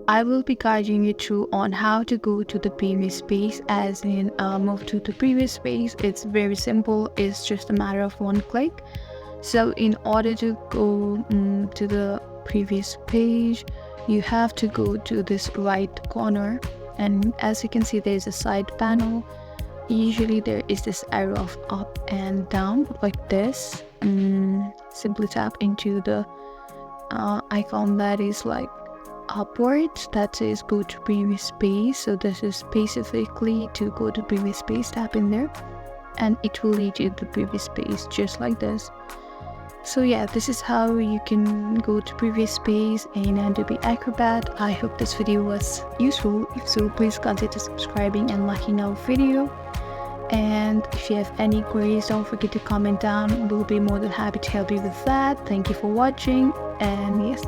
I will be guiding you through on how to go to the previous page, as in move to the previous page. It's very simple. It's just a matter of one click. So in order to go to the previous page, you have to go to this right corner, and as you can see, there's a side panel. Usually there is this arrow of up and down like this. Simply tap into the icon that is like upwards, that says go to previous page. So this is specifically to go to previous page. Tap in there and it will lead you to the previous page, just like this. So yeah, this is how you can go to previous page in Adobe Acrobat. I hope this video was useful. If so, please consider subscribing and liking our video. And if you have any queries, don't forget to comment down. We'll be more than happy to help you with that. Thank you for watching, and yes.